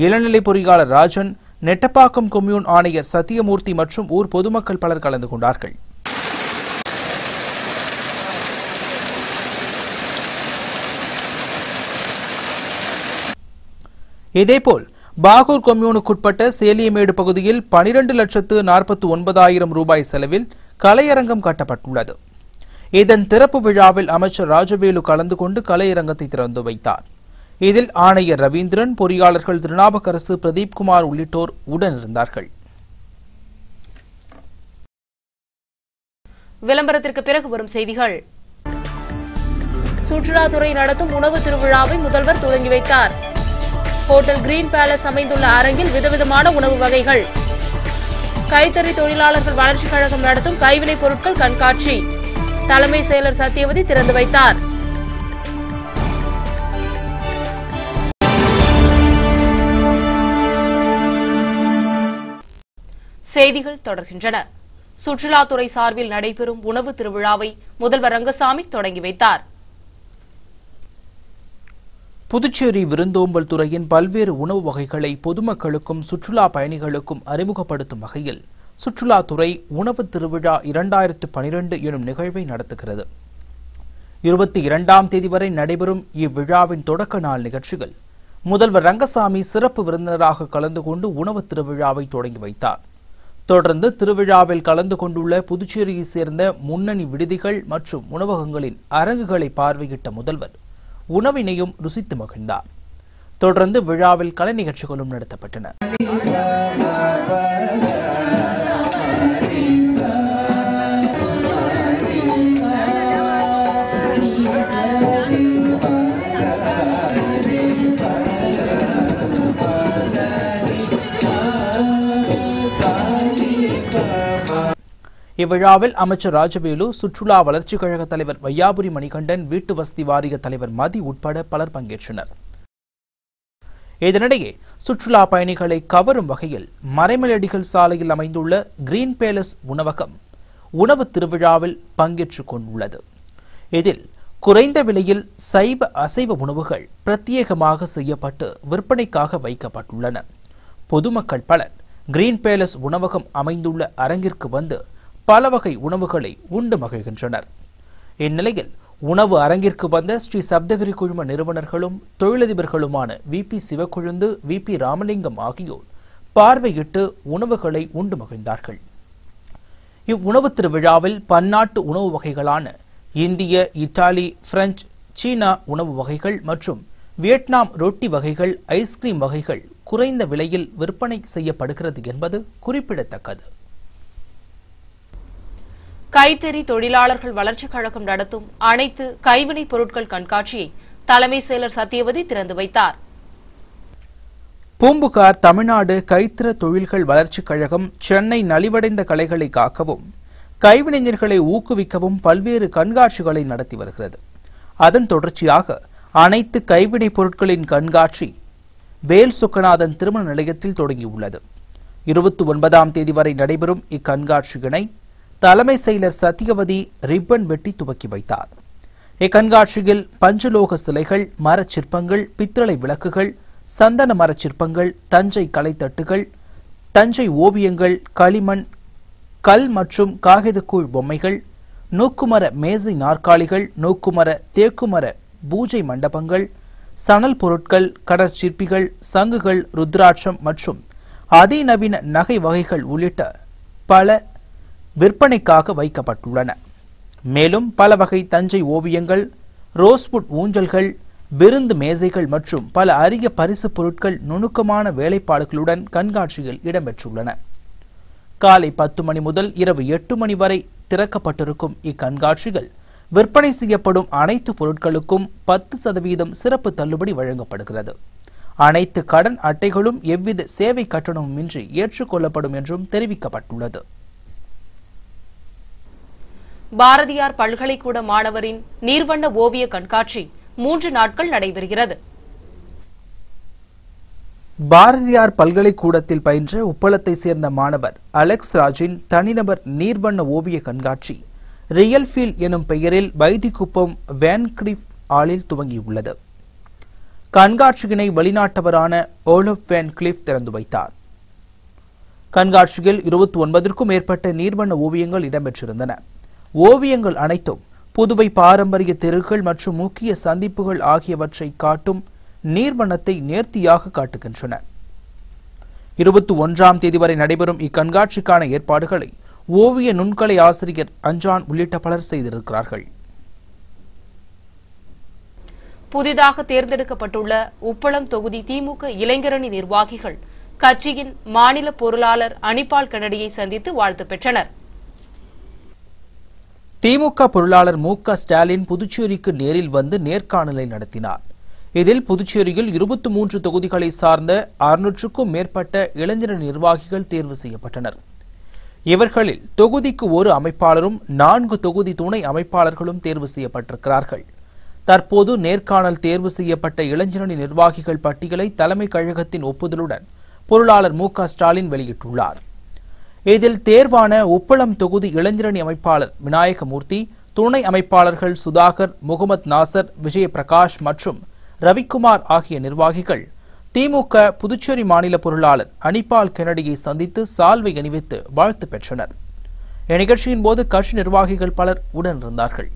இளநிலை பொறியாளர் ராஜன், நெட்டப்பாக்கம் கொம்யூன் ஆணையர் சத்தியமூர்த்தி மற்றும் ஊர் பொதுமக்கள் பலர் கலந்து கொண்டார்கள். இதேபோல் பாகூர் கொம்யூனுக்குட்பட்ட சேலியமேடு பகுதியில் 12,49,000 ரூபாய் செலவில் கலையரங்கம் கட்டப்பட்டுள்ளது. இதன் திறப்பு விழாவில் அமைச்சர் ராஜவேலு கலந்து கொண்டு கலையரங்கத்தை திறந்து வைத்தார். இதில் ஆணையர் ரவீந்திரன், பொறியாளர்கள் திருநாவுக்கரசு, பிரதீப்குமார் உள்ளிட்டோர் உடனிருந்தார்கள்.
விளம்பரத்திற்கு பிறகு வரும் செய்திகள். சுற்றுலாத்துறை நடத்தும் உணவு திருவிழாவை முதல்வர் தொடங்கி வைத்தார். ஹோட்டல் கிரீன் பேலஸ் அமைந்துள்ள அரங்கில் விதவிதமான உணவு வகைகள். கைத்தறி தொழிலாளர்கள் வளர்ச்சிக் கழகம் நடத்தும் கைவினைப் பொருட்கள் கண்காட்சி தலைமை செயலர் சத்தியவதி திறந்து வைத்தார். செய்திகள் தொடர்கின்றன. சுற்றுலாத்துறை சார்பில் நடைபெறும் உணவு திருவிழாவை முதல்வர் ரங்கசாமி தொடங்கி வைத்தார்.
புதுச்சேரி விருந்தோம்பல் துறையின் பல்வேறு உணவு வகைகளை பொதுமக்களுக்கும் சுற்றுலா பயணிகளுக்கும் அறிமுகப்படுத்தும் வகையில் சுற்றுலாத்துறை உணவு திருவிழா 2012 எனும் நிகழ்வை நடத்துகிறது. 22ஆம் தேதி வரை நடைபெறும் இவ்விழாவின் தொடக்க நாள் நிகழ்ச்சிகள் முதல்வர் ரங்கசாமி சிறப்பு விருந்தினராக கலந்து கொண்டு உணவு திருவிழாவை தொடங்கி வைத்தார். தொடர்ந்து திருவிழாவில் கலந்து கொண்டுள்ள புதுச்சேரியை சேர்ந்த முன்னணி விடுதிகள் மற்றும் உணவகங்களின் அரங்குகளை பார்வையிட்ட முதல்வர் உணவினையும் ருசித்து மகிழ்ந்தார். தொடர்ந்து விழாவில் கலை நிகழ்ச்சிகளும் நடத்தப்பட்டன. இவ்விழாவில் அமைச்சர் ராஜவேலு, சுற்றுலா வளர்ச்சிக் கழக தலைவர் வையாபுரி மணிகண்டன், வீட்டு வசதி வாரிய தலைவர் மதி உட்பட பலர் பங்கேற்றனர். இதனிடையே சுற்றுலா பயணிகளை கவரும் வகையில் மறைமலடிகள் சாலையில் அமைந்துள்ள கிரீன் பேலஸ் உணவகம் உணவு திருவிழாவில் பங்கேற்றுக் கொண்டுள்ளது. இதில் குறைந்த விலையில் சைவ அசைவ உணவுகள் பிரத்யேகமாக செய்யப்பட்டு விற்பனைக்காக வைக்கப்பட்டுள்ளன. பொதுமக்கள் பலர் கிரீன் பேலஸ் உணவகம் அமைந்துள்ள அரங்கிற்கு வந்து பல வகை உணவுகளை உண்டு மகிழ்கின்றனர். இந்நிலையில் உணவு அரங்கிற்கு வந்த ஸ்ரீ சப்தகிரி குழும நிறுவனர்களும் தொழிலதிபர்களுமான VP சிவக்கொழுந்து, VP ராமலிங்கம் ஆகியோர் பார்வையிட்டு உணவுகளை உண்டு மகிழ்ந்தார்கள். இவ்வுணவு திருவிழாவில் பன்னாட்டு உணவு வகைகளான இந்திய, இத்தாலி, பிரெஞ்சு, சீனா உணவு வகைகள் மற்றும் வியட்நாம் ரொட்டி வகைகள், ஐஸ்கிரீம் வகைகள் குறைந்த விலையில் விற்பனை செய்யப்படுகிறது என்பது குறிப்பிடத்தக்கது.
கைத்தறி தொழிலாளர்கள் வளர்ச்சிக் கழகம் நடத்தும் அனைத்து கைவினைப் பொருட்கள் கண்காட்சியை தலைமை செயலர் சத்தியவதி திறந்து வைத்தார்.
பூம்புகார் தமிழ்நாடு கைத்திற தொழில்கள் வளர்ச்சிக் கழகம் சென்னை நலிவடைந்த கலைகளை காக்கவும் கைவினைஞர்களை ஊக்குவிக்கவும் பல்வேறு கண்காட்சிகளை நடத்தி வருகிறது. அதன் தொடர்ச்சியாக அனைத்து கைவினைப் பொருட்களின் கண்காட்சி வேல் சுக்கநாதன் திருமண நிலையத்தில் தொடங்கியுள்ளது. 29ஆம் தேதி வரை நடைபெறும் இக்கண்காட்சியினை தலைமை செயலர் சத்தியவதி ரிப்பன் வெட்டி துவக்கி வைத்தார். இக்கண்காட்சியில் பஞ்சலோக சிலைகள், மரச்சிற்பங்கள், பித்தளை விளக்குகள், சந்தன மரச்சிற்பங்கள், தஞ்சை கலைத்தட்டுகள், தஞ்சை ஓவியங்கள், களிமண், கல் மற்றும் காகிதக்கூழ் பொம்மைகள், நூக்குமர மேசை நாற்காலிகள், நூக்குமர தேக்குமர பூஜை மண்டபங்கள், சணல் பொருட்கள், கடற்சிற்பிகள், சங்குகள், ருத்ராட்சம் மற்றும் அதிநவீன நகை வகைகள் உள்ளிட்ட பல விற்பனைக்காக வைக்கப்பட்டுள்ளன. மேலும் பல வகை தஞ்சை ஓவியங்கள், ரோஸ்வுட் ஊஞ்சல்கள், விருந்து மேசைகள் மற்றும் பல அரிய பரிசு பொருட்கள் நுணுக்கமான வேலைப்பாடுகளுடன் கண்காட்சியில் இடம்பெற்றுள்ளன. காலை 10 மணி முதல் இரவு 8 மணி வரை திறக்கப்பட்டிருக்கும் இக்கண்காட்சிகள் விற்பனை செய்யப்படும் அனைத்து பொருட்களுக்கும் 10% சிறப்பு தள்ளுபடி வழங்கப்படுகிறது. அனைத்து கடன் அட்டைகளும் எவ்வித சேவை கட்டணமுமின்றி ஏற்றுக்கொள்ளப்படும் என்றும் தெரிவிக்கப்பட்டுள்ளது.
பாரதியார் பல்கலைக்கூட மாணவரின் நீர்வண்ண ஓவிய கண்காட்சி 3 நாட்கள் நடைபெறுகிறது.
பாரதியார் பல்கலைக்கூடத்தில் பயின்ற உப்பளத்தை சேர்ந்த மாணவர் அலெக்ஸ் ராஜின் தனிநபர் நீர்வண்ண ஓவிய கண்காட்சி ரியல் ஃபீல் எனும் பெயரில் வைத்திக்குப்பம் வேன்கிளிஃப் ஆலில் துவங்கியுள்ளது. கண்காட்சியினை வெளிநாட்டவரான ஓலப் வேன்கிளிஃப் திறந்து வைத்தார். கண்காட்சியில் 29க்கும் மேற்பட்ட நீர்வண்ண ஓவியங்கள் இடம்பெற்றிருந்தன. ஓவியங்கள் அனைத்தும் புதுவை பாரம்பரிய தெருக்கள் மற்றும் முக்கிய சந்திப்புகள் ஆகியவற்றை காட்டும் நீர்வண்ணத்தை நேர்த்தியாக காட்டுகின்றன. 21ஆம் தேதி வரை நடைபெறும் இக்கண்காட்சிக்கான ஏற்பாடுகளை ஓவிய நுண்கலை ஆசிரியர் அஞ்சான் உள்ளிட்ட பலர் செய்திருக்கிறார்கள்.
புதிதாக தேர்ந்தெடுக்கப்பட்டுள்ள உப்பளம் தொகுதி திமுக இளைஞரணி நிர்வாகிகள் கட்சியின் மாநில பொருளாளர் அனிபால் கனடியை சந்தித்து வாழ்த்து பெற்றனர்.
திமுக பொருளாளர் மு.க. ஸ்டாலின் புதுச்சேரிக்கு நேரில் வந்து நேர்காணலை நடத்தினார். இதில் புதுச்சேரியில் 23 தொகுதிகளை சார்ந்த 600க்கும் மேற்பட்ட இளைஞர் நிர்வாகிகள் தேர்வு செய்யப்பட்டனர். இவர்களில் தொகுதிக்கு ஒரு அமைப்பாளரும் 4 தொகுதி துணை அமைப்பாளர்களும் தேர்வு செய்யப்பட்டிருக்கிறார்கள். தற்போது நேர்காணல் தேர்வு செய்யப்பட்ட இளைஞரணி நிர்வாகிகள் பட்டியலை தலைமை கழகத்தின் ஒப்புதலுடன் பொருளாளர் மு.க. ஸ்டாலின் வெளியிட்டுள்ளார். இதில் தேர்வான உப்பளம் தொகுதி இளைஞரணி அமைப்பாளர் விநாயகமூர்த்தி, துணை அமைப்பாளர்கள் சுதாகர், முகமது நாசர், விஜயபிரகாஷ் மற்றும் ரவிக்குமார் ஆகிய நிர்வாகிகள் திமுக புதுச்சேரி மாநில பொருளாளர் அனிபால் கெனடியை சந்தித்து சால்வை அணிவித்து வாழ்த்து பெற்றனர். இந்நிகழ்ச்சியின் போது கட்சி நிர்வாகிகள் பலர் உடனிருந்தார்கள்.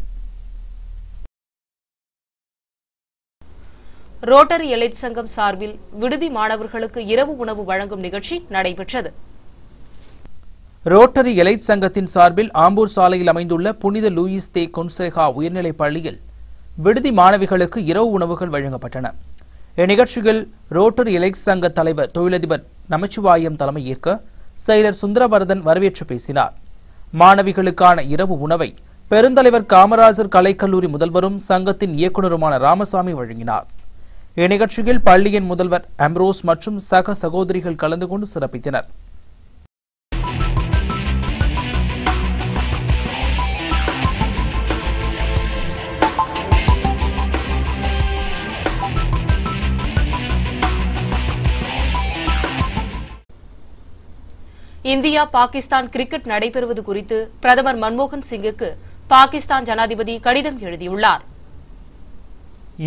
ரோட்டரி எலைட் சங்கம் சார்பில் விடுதி மாணவர்களுக்கு இரவு உணவு வழங்கும் நிகழ்ச்சி நடைபெற்றது.
ரோட்டரி எலைட் சங்கத்தின் சார்பில் ஆம்பூர் சாலையில் அமைந்துள்ள புனித லூயிஸ் தே கொன்சேகா உயர்நிலைப் பள்ளியில் விடுதி மாணவிகளுக்கு இரவு உணவுகள் வழங்கப்பட்டன. இந்நிகழ்ச்சியில் ரோட்டரி எலைட் சங்க தலைவர் தொழிலதிபர் நமச்சிவாயம் தலைமையேற்க செயலர் சுந்தரவர்தன் வரவேற்று பேசினார். மாணவிகளுக்கான இரவு உணவை பெருந்தலைவர் காமராஜர் கலைக்கல்லூரி முதல்வரும் சங்கத்தின் இயக்குநருமான ராமசாமி வழங்கினார். இந்நிகழ்ச்சியில் பள்ளியின் முதல்வர் அம்ரோஸ் மற்றும் சக சகோதரிகள் கலந்து கொண்டு சிறப்பித்தனர்.
இந்தியா பாகிஸ்தான் கிரிக்கெட் நடைபெறுவது குறித்து பிரதமர் மன்மோகன் சிங்குக்கு பாகிஸ்தான் ஜனாதிபதி கடிதம் எழுதியுள்ளார்.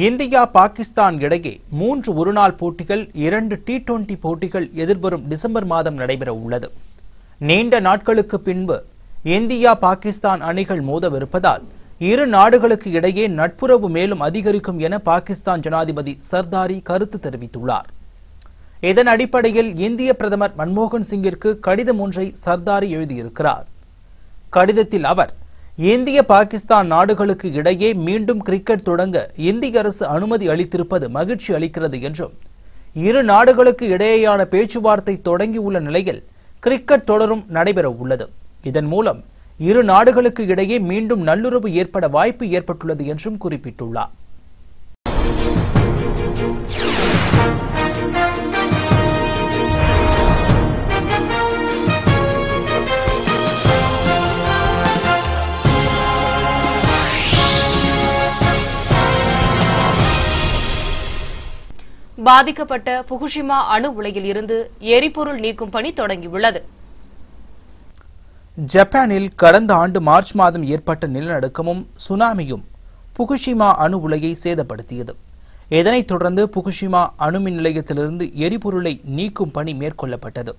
இந்தியா பாகிஸ்தான் இடையே 3 ஒருநாள் போட்டிகள், 2 T20 போட்டிகள் எதிர்வரும் டிசம்பர் மாதம் நடைபெற உள்ளது. நீண்ட நாட்களுக்கு பின்பு இந்தியா பாகிஸ்தான் அணிகள் மோதவிருப்பதால் இரு நாடுகளுக்கு இடையே நட்புறவு மேலும் அதிகரிக்கும் என பாகிஸ்தான் ஜனாதிபதி சர்தாரி கருத்து தெரிவித்துள்ளார். இதன் அடிப்படையில் இந்திய பிரதமர் மன்மோகன் சிங்கிற்கு கடிதம் ஒன்றை சர்தாரி எழுதியிருக்கிறார். கடிதத்தில் அவர் இந்திய பாகிஸ்தான் நாடுகளுக்கு இடையே மீண்டும் கிரிக்கெட் தொடங்க இந்திய அரசு அனுமதி அளித்திருப்பது மகிழ்ச்சி அளிக்கிறது என்றும், இரு நாடுகளுக்கு இடையேயான பேச்சுவார்த்தை தொடங்கியுள்ள நிலையில் கிரிக்கெட் தொடரும் நடைபெற உள்ளது. இதன் மூலம் இரு நாடுகளுக்கு இடையே மீண்டும் நல்லுறவு ஏற்பட வாய்ப்பு ஏற்பட்டுள்ளது என்றும் குறிப்பிட்டுள்ளார்.
பாதிக்கப்பட்ட புகுஷிமா அணு உலையில் இருந்து எரிபொருள் நீக்கும் பணி தொடங்கியுள்ளது.
ஜப்பானில் கடந்த ஆண்டு மார்ச் மாதம் ஏற்பட்ட நிலநடுக்கமும் சுனாமியும் புகுஷிமா அணு உலையை சேதப்படுத்தியது. இதனைத் தொடர்ந்து புகுஷிமா அணுமின் நிலையத்திலிருந்து எரிபொருளை நீக்கும் பணி மேற்கொள்ளப்பட்டது.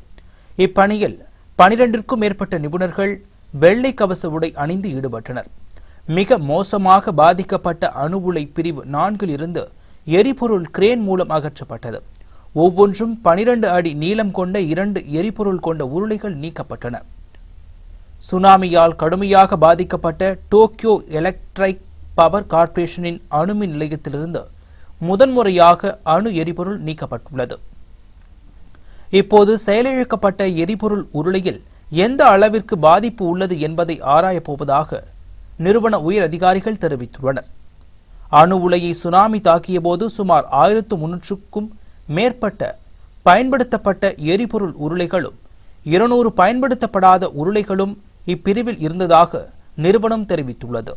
இப்பணியில் 12க்கும் மேற்பட்ட நிபுணர்கள் வெள்ளை கவச உடை அணிந்து ஈடுபட்டனர். மிக மோசமாக பாதிக்கப்பட்ட அணு உலை பிரிவு 4 இருந்து எரிபொருள் கிரேன் மூலம் அகற்றப்பட்டது. ஒவ்வொன்றும் 12 அடி நீளம் கொண்ட 2 எரிபொருள் கொண்ட உருளைகள் நீக்கப்பட்டன. சுனாமியால் கடுமையாக பாதிக்கப்பட்ட டோக்கியோ எலக்ட்ரிக் பவர் கார்ப்பரேஷனின் அணுமின் நிலையத்திலிருந்து முதன்முறையாக அணு எரிபொருள் நீக்கப்பட்டுள்ளது. இப்போது செயலிழக்கப்பட்ட எரிபொருள் உருளையில் எந்த அளவிற்கு பாதிப்பு உள்ளது என்பதை ஆராயப்போவதாக நிறுவன உயர் அதிகாரிகள் தெரிவித்துள்ளனர். அணு உலையை சுனாமி தாக்கிய போது சுமார் 1300க்கும் மேற்பட்ட பயன்படுத்தப்பட்ட எரிபொருள் உருளைகளும் 200 பயன்படுத்தப்படாத உருளைகளும் இப்பிரிவில் இருந்ததாக நிறுவனம் தெரிவித்துள்ளது.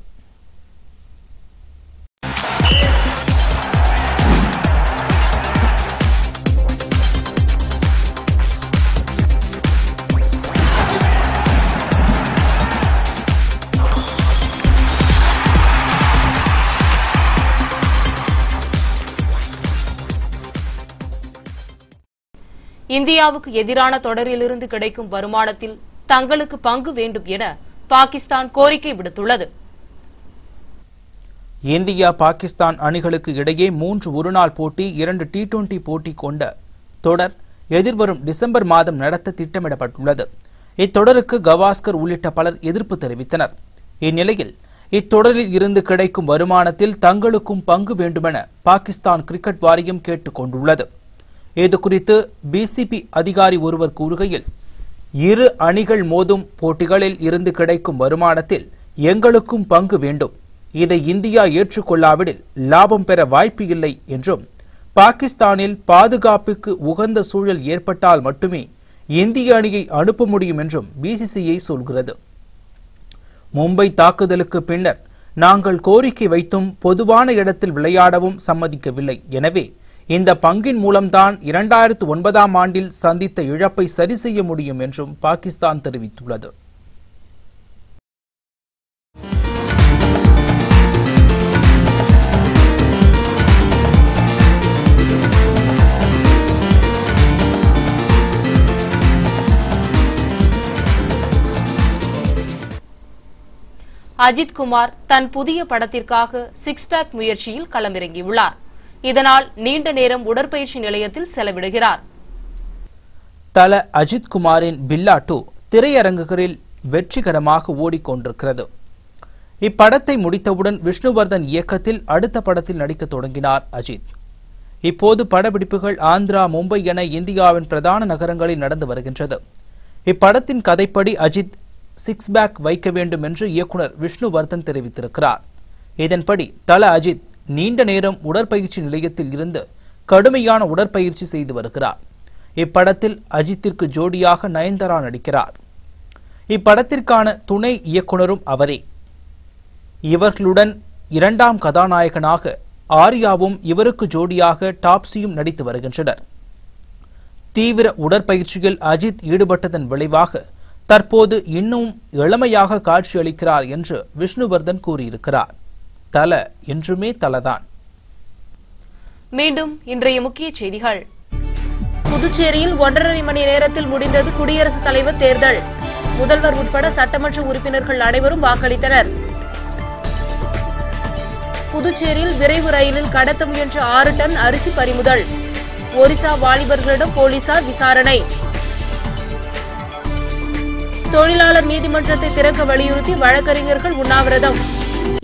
இந்தியாவுக்கு எதிரான தொடரிலிருந்து கிடைக்கும் வருமானத்தில் தங்களுக்கு பங்கு வேண்டும் என பாகிஸ்தான் கோரிக்கை விடுத்துள்ளது.
இந்தியா பாகிஸ்தான் அணிகளுக்கு இடையே 3 ஒருநாள் போட்டி 2 T20 போட்டி கொண்ட தொடர் எதிர்வரும் டிசம்பர் மாதம் நடத்த திட்டமிடப்பட்டுள்ளது. இத்தொடருக்கு கவாஸ்கர் உள்ளிட்ட பலர் எதிர்ப்பு தெரிவித்தனர். இந்நிலையில் இத்தொடரில் இருந்து கிடைக்கும் வருமானத்தில் தங்களுக்கும் பங்கு வேண்டுமென பாகிஸ்தான் கிரிக்கெட் வாரியம் கேட்டுக் கொண்டுள்ளது. இதுகுறித்து பிசிபி அதிகாரி ஒருவர் கூறுகையில், இரு அணிகள் மோதும் போட்டிகளில் இருந்து கிடைக்கும் வருமானத்தில் எங்களுக்கும் பங்கு வேண்டும். இதை இந்தியா ஏற்றுக்கொள்ளாவிடில் லாபம் பெற வாய்ப்பு இல்லை என்றும், பாகிஸ்தானில் பாதுகாப்புக்கு உகந்த சூழல் ஏற்பட்டால் மட்டுமே இந்திய அணியை அனுப்ப முடியும் என்றும் பிசிசிஐ சொல்கிறது. மும்பை தாக்குதலுக்கு பின்னர் நாங்கள் கோரிக்கை வைத்தும் பொதுவான இடத்தில் விளையாடவும் சம்மதிக்கவில்லை. எனவே இந்த பங்கின் மூலம்தான் 2009ஆம் ஆண்டில் சந்தித்த இழப்பை சரி செய்ய முடியும் என்றும் பாகிஸ்தான் தெரிவித்துள்ளது.
அஜித் குமார் தன் புதிய படத்திற்காக 6 பேக் முயற்சியில் களமிறங்கியுள்ளார். இதனால் நீண்ட நேரம் உடற்பயிற்சி நிலையத்தில் செலவிடுகிறார்.
தல அஜித் குமாரின் பில்லா 2 திரையரங்குகளில் வெற்றிகரமாக ஓடிக்கொண்டிருக்கிறது. இப்படத்தை முடித்தவுடன் விஷ்ணுவர்தன் இயக்கத்தில் அடுத்த படத்தில் நடிக்க தொடங்கினார் அஜித். இப்போது படப்பிடிப்புகள் ஆந்திரா, மும்பை என இந்தியாவின் பிரதான நகரங்களில் நடந்து வருகின்றது. இப்படத்தின் கதைப்படி அஜித் 6 பேக் வைக்க வேண்டும் என்று இயக்குனர் விஷ்ணுவர்தன் தெரிவித்திருக்கிறார். இதன்படி தல அஜித் நீண்ட நேரம் உடற்பயிற்சி நிலையத்தில் இருந்து கடுமையான உடற்பயிற்சி செய்து வருகிறார். இப்படத்தில் அஜித்திற்கு ஜோடியாக நயன்தாரா நடிக்கிறார். இப்படத்திற்கான துணை இயக்குனரும் அவரே. இவர்களுடன் 2ஆம் கதாநாயகனாக ஆர்யாவும் இவருக்கு ஜோடியாக டாப்ஸியும் நடித்து வருகின்றனர். தீவிர உடற்பயிற்சியில் அஜித் ஈடுபட்டதன் விளைவாக தற்போது இன்னும் இளமையாக காட்சியளிக்கிறார் என்று விஷ்ணுவர்தன் கூறியிருக்கிறார். தல என்றுமே தலதான்.
மீண்டும் இன்றைய முக்கிய செய்திகள். புதுச்சேரியில் 1.5 மணி நேரத்தில் முடிந்தது குடியரசுத் தலைவர் தேர்தல். முதல்வர் உட்பட சட்டமன்ற உறுப்பினர்கள் அனைவரும் வாக்களித்தனர். புதுச்சேரியில் விரைவு ரயிலில் கடத்த முயன்ற 6 டன் அரிசி பறிமுதல். ஒரிசா வாலிபர்களிடம் போலீசார் விசாரணை. தொழிலாளர் நீதிமன்றத்தை திறக்க வலியுறுத்தி வழக்கறிஞர்கள் உண்ணாவிரதம்.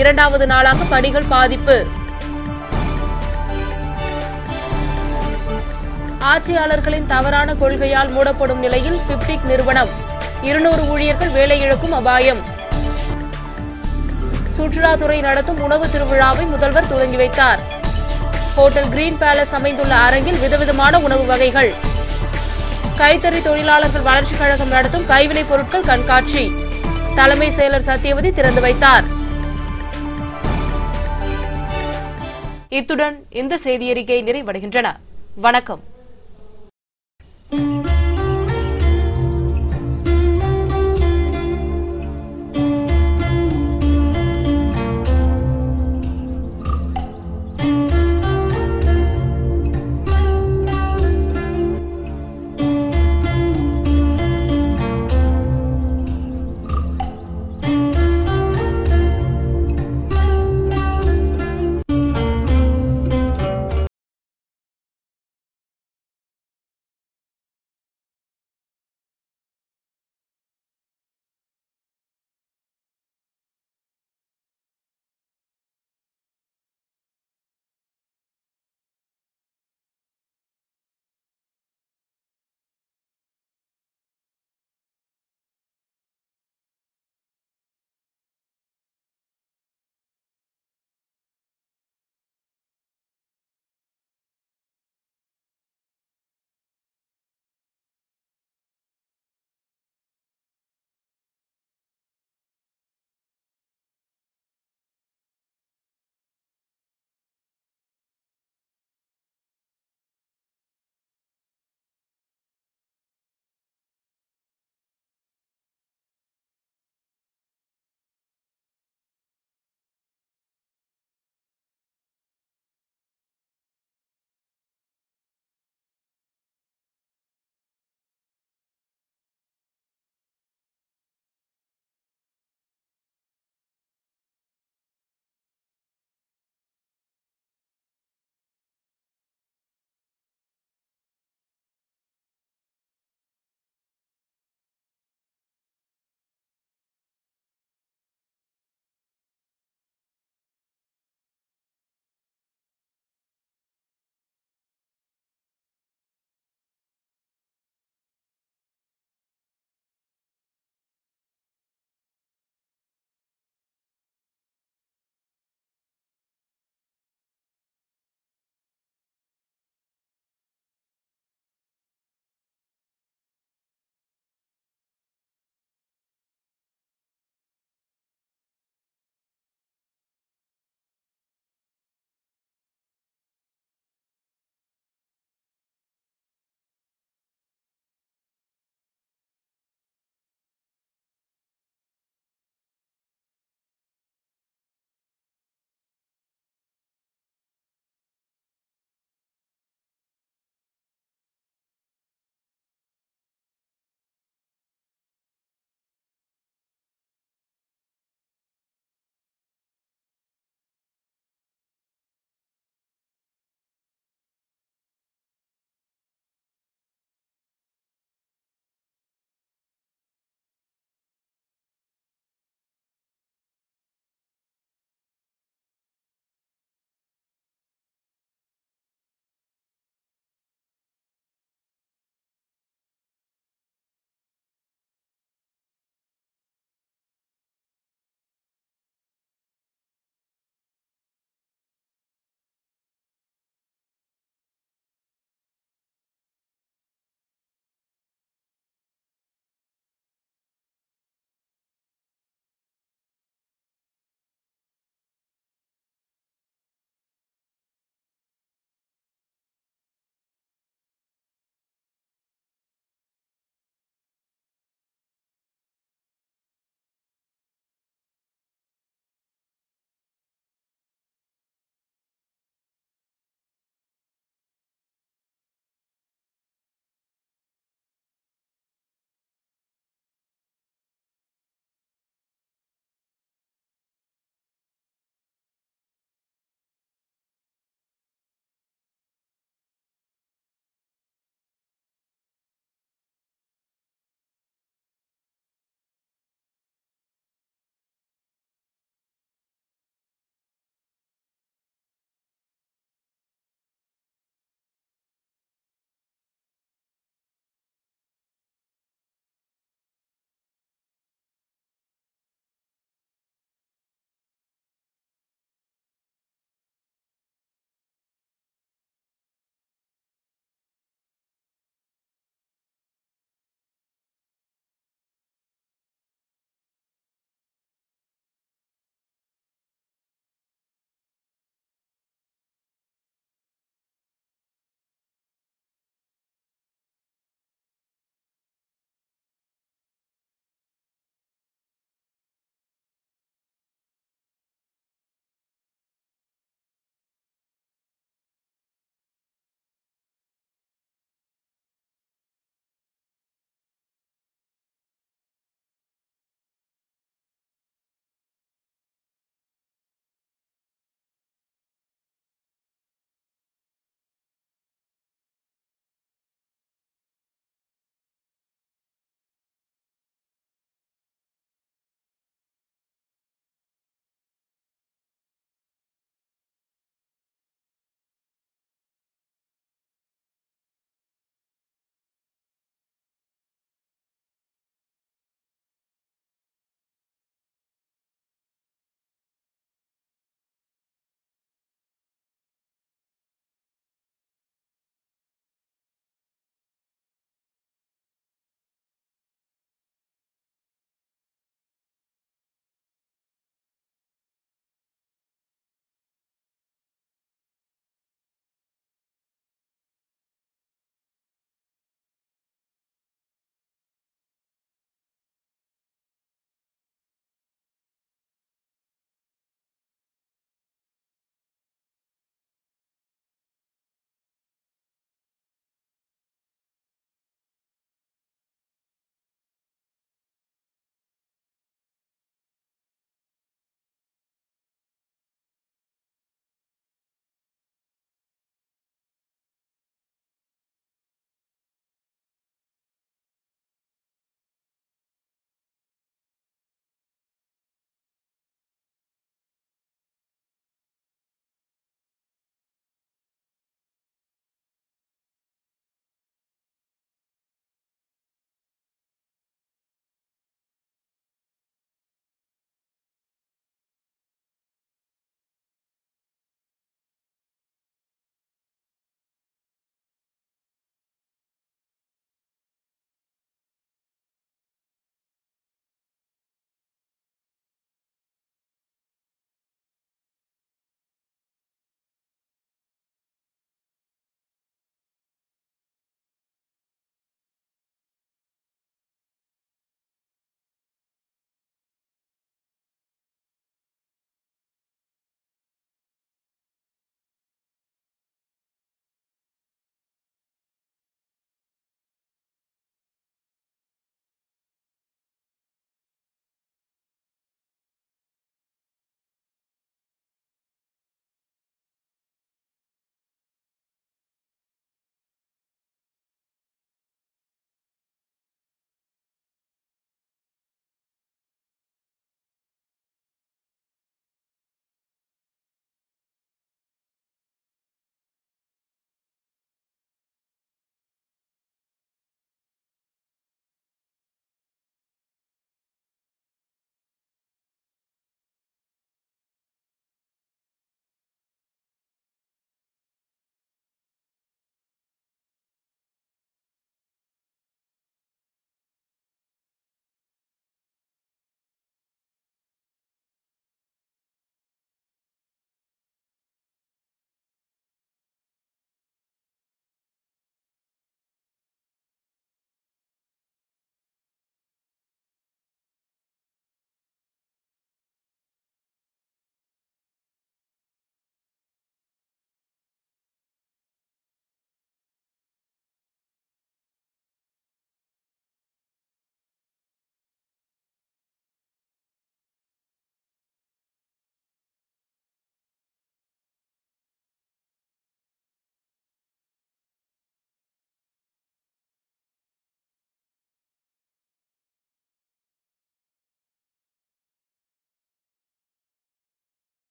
2வது நாளாக பணிகள் பாதிப்பு. ஆட்சியாளர்களின் தவறான கொள்கையால் மூடப்படும் நிலையில் பிப்டிக் நிறுவனம் 200 ஊழியர்கள் வேலை இழக்கும் அபாயம். சுற்றுலாத்துறை நடத்தும் உணவு திருவிழாவை முதல்வர் தொடங்கி வைத்தார். ஹோட்டல் கிரீன் பேலஸ் அமைந்துள்ள அரங்கில் விதவிதமான உணவு வகைகள். கைத்தறி தொழிலாளர்கள் வளர்ச்சிக் கழகம் நடத்தும் கைவினைப் பொருட்கள் கண்காட்சி. தலைமை செயலர் சத்தியவதி திறந்து வைத்தார். இத்துடன் இந்த செய்தியறிக்கை நிறைவடைகின்றன. வணக்கம்.